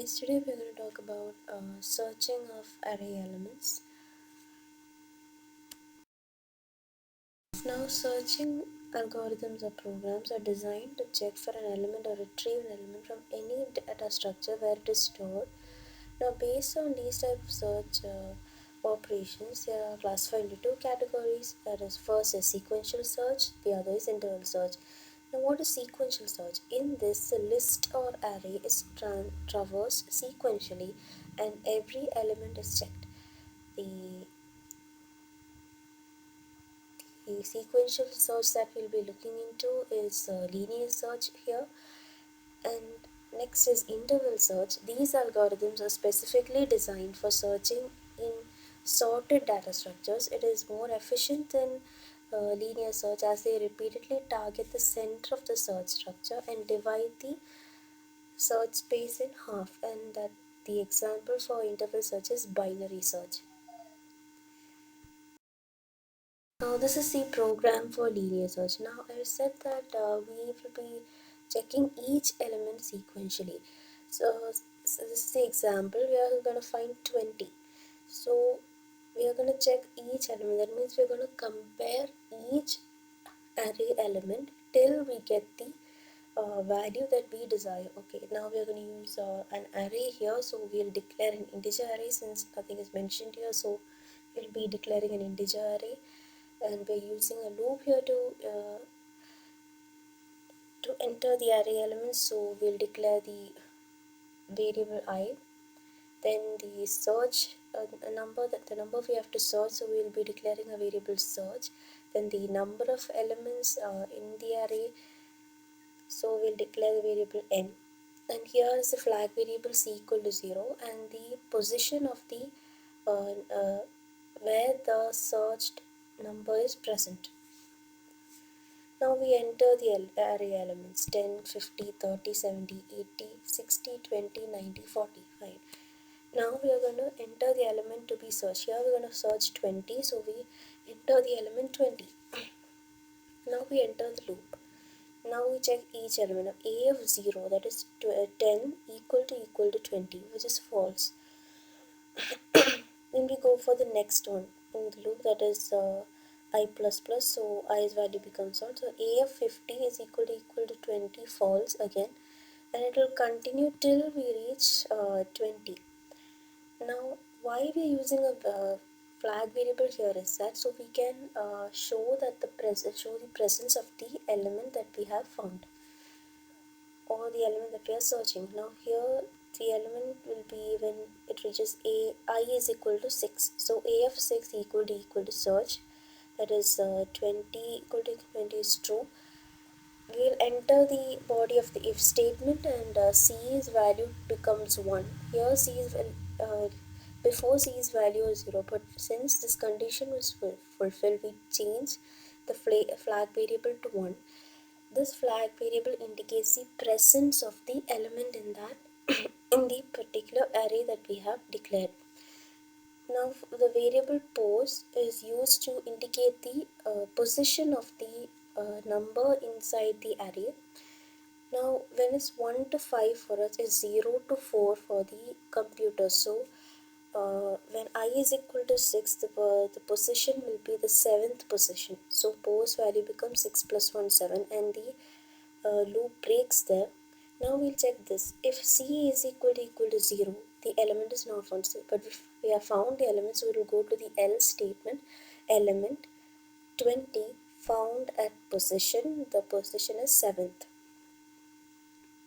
guys, today we're going to talk about searching of array elements. Now, searching algorithms or programs are designed to check for an element or retrieve an element from any data structure where it is stored. Now, based on these type of search operations, they are classified into two categories. That is, first is sequential search, the other is interval search. Now, what is sequential search? In this, the list or array is traversed sequentially and every element is checked. The, the sequential search that we'll be looking into is linear search here, and next is interval search. These algorithms are specifically designed for searching in sorted data structures. It is more efficient than linear search as they repeatedly target the center of the search structure and divide the search space in half, and that the example for interval search is binary search. Now this is the program for linear search. Now I said that we will be checking each element sequentially. So this is the example. We are going to find 20. So we are going to check each element. That means we are going to compare each array element till we get the value that we desire. Okay, now we are going to use an array here. So we'll declare an integer array since nothing is mentioned here. So we'll be declaring an integer array, and we're using a loop here to enter the array elements. So we'll declare the variable I, then the search number, that the number we have to search, so we'll be declaring a variable search, then the number of elements in the array, so we'll declare the variable n, and here is the flag variable c equal to 0 and the position of the where the searched number is present. Now we enter the array elements 10, 50, 30, 70, 80, 60, 20, 90, 40. Fine. Now we are going to enter the element to be searched. Here we are going to search 20, so we enter the element 20. Now we enter the loop. Now we check each element of a of 0, that is 10 equal to 20, which is false. Then we go for the next one in the loop, that is I plus plus, so i's value becomes false. So a of 50 is equal to 20, false again, and it will continue till we reach 20. Now why we are using a flag variable here is that so we can show the presence of the element that we have found, or the element that we are searching. Now here the element will be when it reaches I is equal to 6. So a of 6 equal to search, that is 20 equal to 20 is true. We'll enter the body of the if statement, and c's value becomes 1. Here c's before c's value is 0, but since this condition was fulfilled, we change the flag variable to 1. This flag variable indicates the presence of the element in that in the particular array that we have declared. Now the variable pose is used to indicate the position of the number inside the array. Now when it's 1 to 5 for us, is 0 to 4 for the computer. So when I is equal to 6, the position will be the 7th position. So pose value becomes 6 plus 1, 7, and the loop breaks there. Now we'll check this. If c is equal to 0, the element is not found. But if we have found the element, so we will go to the else statement. Element 20 found at position. The position is 7th.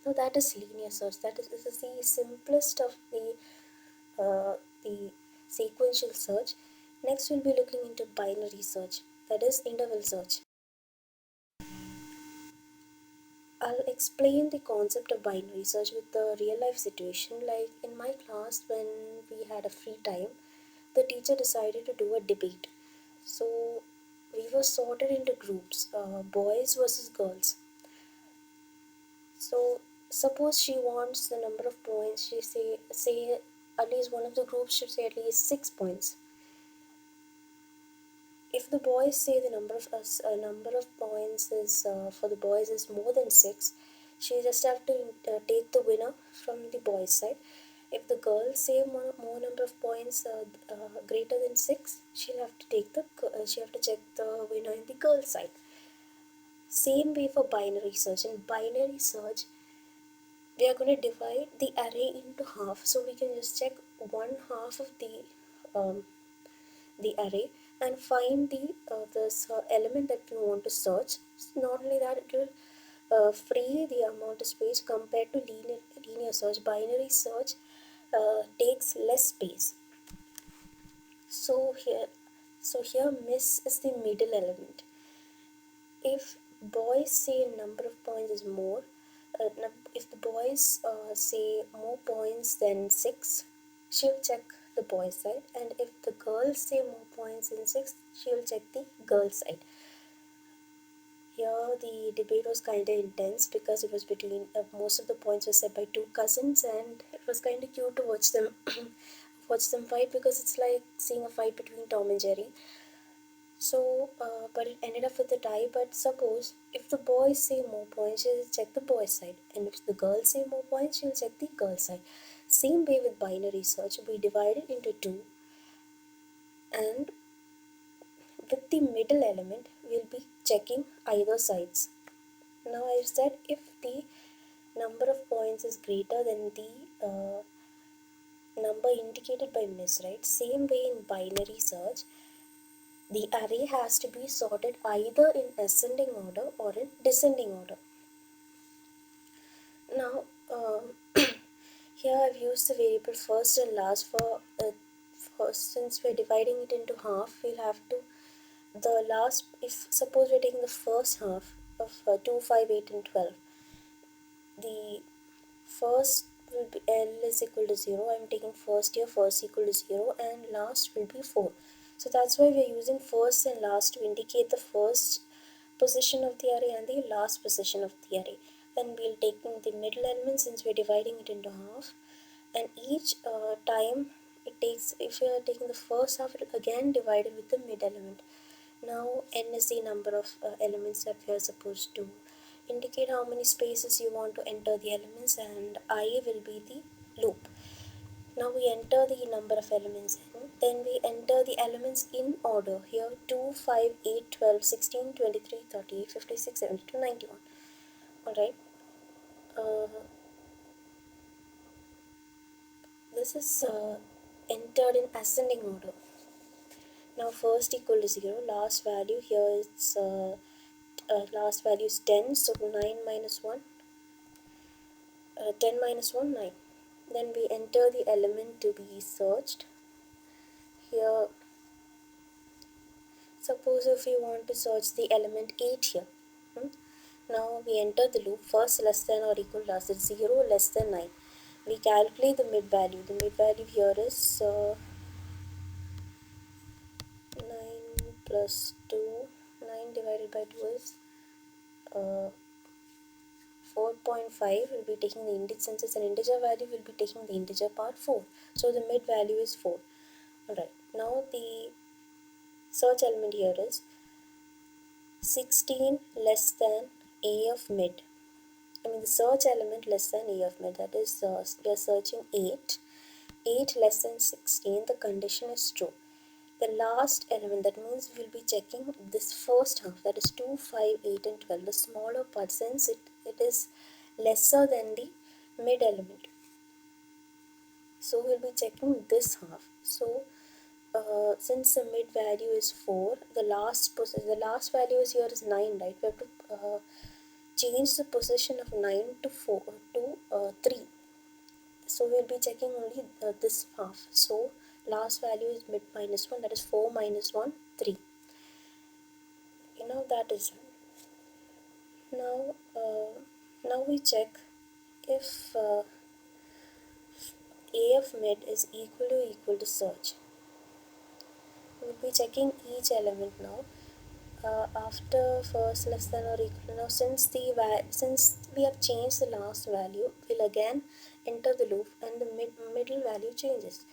So that is linear search. This is the simplest of the sequential search. Next we'll be looking into binary search, that is interval search. I'll explain the concept of binary search with the real life situation. Like in my class, when we had a free time, the teacher decided to do a debate. So we were sorted into groups, boys versus girls. So suppose she wants the number of points. She say at least one of the groups should say at least 6 points. If the boys say the number of points is for the boys is more than 6, she just have to take the winner from the boys side, If the girl say more number of points greater than 6, she'll have to take the she have to check the winner in the girl side. Same way for binary search. In binary search, we are going to divide the array into half, so we can just check one half of the array and find the element that we want to search. Not only that, it will free the amount of space compared to linear search. Binary search takes less space. So here miss is the middle element. If boys say number of points is more, if the boys say more points than 6, she'll check the boys side, and if the girls say more points than 6, she'll check the girls side. Here the debate was kind of intense because it was between most of the points were set by two cousins, and it was kind of cute to watch them watch them fight, because it's like seeing a fight between Tom and Jerry. So, but it ended up with a tie. But suppose if the boys say more points, she'll check the boys' side, and if the girls say more points, she'll check the girls' side. Same way with binary search, we divide it into two, and with the middle element, we'll be checking either sides. Now, I've said if the number of points is greater than the number indicated by miss, right? Same way in binary search, the array has to be sorted either in ascending order or in descending order. Now, here I've used the variable first and last since we're dividing it into half, we'll have to, the last, if suppose we're taking the first half of 2, 5, 8 and 12, the first will be L is equal to 0. I'm taking first here, first equal to 0, and last will be 4. So that's why we're using first and last to indicate the first position of the array and the last position of the array. Then we'll take the middle element, since we're dividing it into half, and each time it takes, if you are taking the first half, it will again divide it with the mid element. Now n is the number of elements that we are supposed to indicate how many spaces you want to enter the elements, and I will be the loop. Now we enter the number of elements in, then we enter the elements in order. Here 2, 5, 8, 12, 16, 23, 38, 56, 72, 91. Alright. This is entered in ascending order. Now first equal to 0, last value here is last value is 10, so 9 minus 1, 10 minus 1, 9. Then we enter the element to be searched. Here, suppose if we want to search the element 8 here. Now we enter the loop, first less than or equal to last, it's 0 less than 9. We calculate the mid value. The mid value here is 9 plus 2. 9 divided by 2 is 4.5. We'll be taking the integer, since it's an integer value, we'll be taking the integer part 4. So the mid value is 4. Alright, now the search element here is 16 less than a of mid. The search element less than a of mid, that is we are searching 8. 8 less than 16, the condition is true. The last element, that means we'll be checking this first half, that is 2, 5, 8 and 12, the smaller part, since it is lesser than the mid element. So we'll be checking this half. So since the mid value is 4, the last value is here is 9, right? We have to change the position of 9 to 3. So we'll be checking only this half. So last value is mid minus 1, that is 4 minus 1, 3. That is now now we check if a of mid is equal to search. We'll be checking each element now. After first less than or equal to, now since we have changed the last value, we'll again enter the loop, and the middle value changes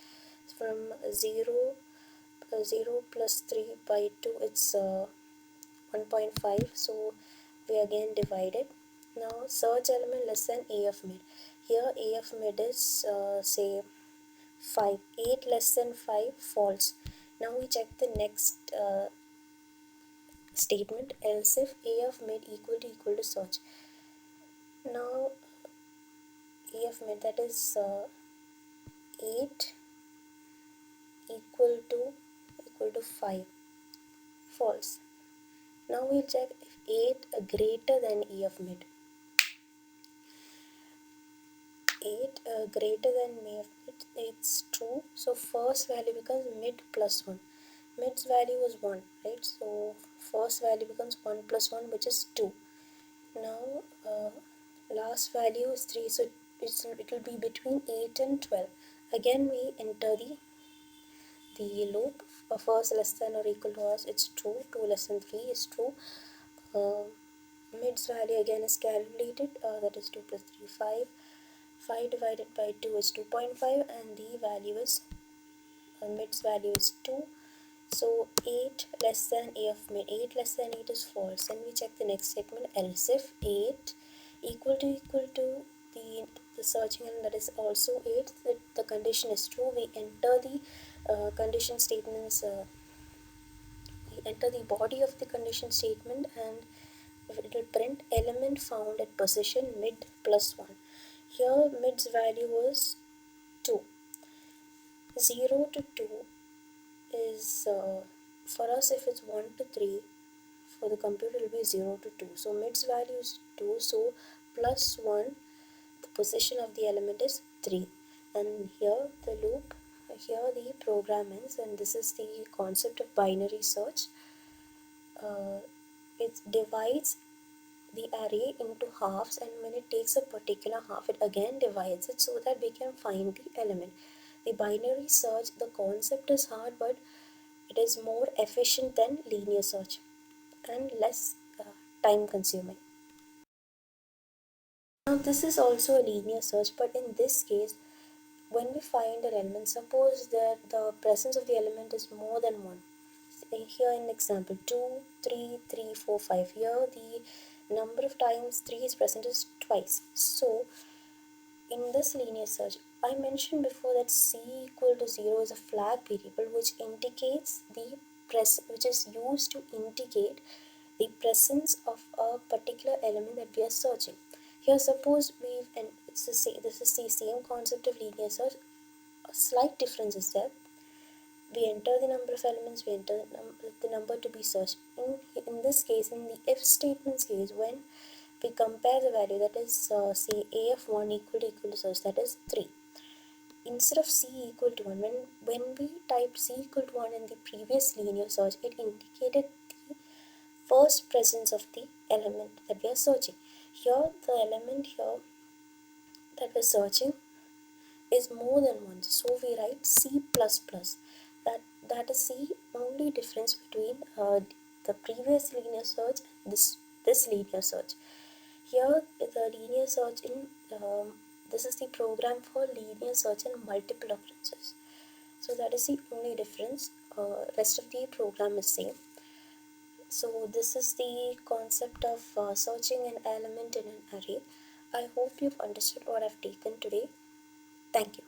from 0 plus 3 by 2, it's 1.5. so we again divide it. Now search element less than a of mid. Here A of mid is say 5. 8 less than 5, false. Now we check the next statement, else if A of mid equal to search. Now A of mid, that is 8 equal to 5, false. Now we'll check if 8 greater than E of mid. 8 greater than E of mid, it's true. So first value becomes mid plus 1. Mid's value was 1, right? So first value becomes 1 plus 1, which is 2. Now last value is 3, so it will be between 8 and 12. Again we enter the loop. First less than or equal to us, it's true. 2 less than 3 is true. Mid's value again is calculated, that is 2 plus 3, 5. 5 divided by 2 is 2.5, and the value is mid's value is 2. So 8 less than A of mid, 8 less than 8 is false. And we check the next statement, else if 8 equal to the searching element, that is also 8, the condition is true. We enter the condition statements, we enter the body of the condition statement, and it will print element found at position mid plus 1. Here mid's value was 2. 0 to 2 is for us, if it's 1 to 3, for the computer it will be 0 to 2. So mid's value is 2, so plus 1, the position of the element is 3. And here the loop, here the program ends, and this is the concept of binary search. It divides the array into halves, and when it takes a particular half, it again divides it so that we can find the element. The binary search, the concept is hard, but it is more efficient than linear search and less time consuming. Now this is also a linear search, but in this case, when we find an element, suppose that the presence of the element is more than 1. Here in example 2, 3, 3, 4, 5. Here the number of times 3 is present is twice. So in this linear search, I mentioned before that C equal to 0 is a flag variable which indicates which is used to indicate the presence of a particular element that we are searching. Here suppose this is the same concept of linear search. A slight difference is that we enter the number of elements, we enter the number to be searched. In this case, in the if statement's case, when we compare the value, that is say A of 1 equal to search, that is 3. Instead of C equal to 1, when we typed C equal to 1 in the previous linear search, it indicated the first presence of the element that we are searching. Here the element here that we're searching is more than 1, so we write C++. That is the only difference between the previous linear search and this linear search. Here the linear search this is the program for linear search and multiple occurrences. So that is the only difference. Rest of the program is same. So this is the concept of searching an element in an array. I hope you've understood what I've taken today. Thank you.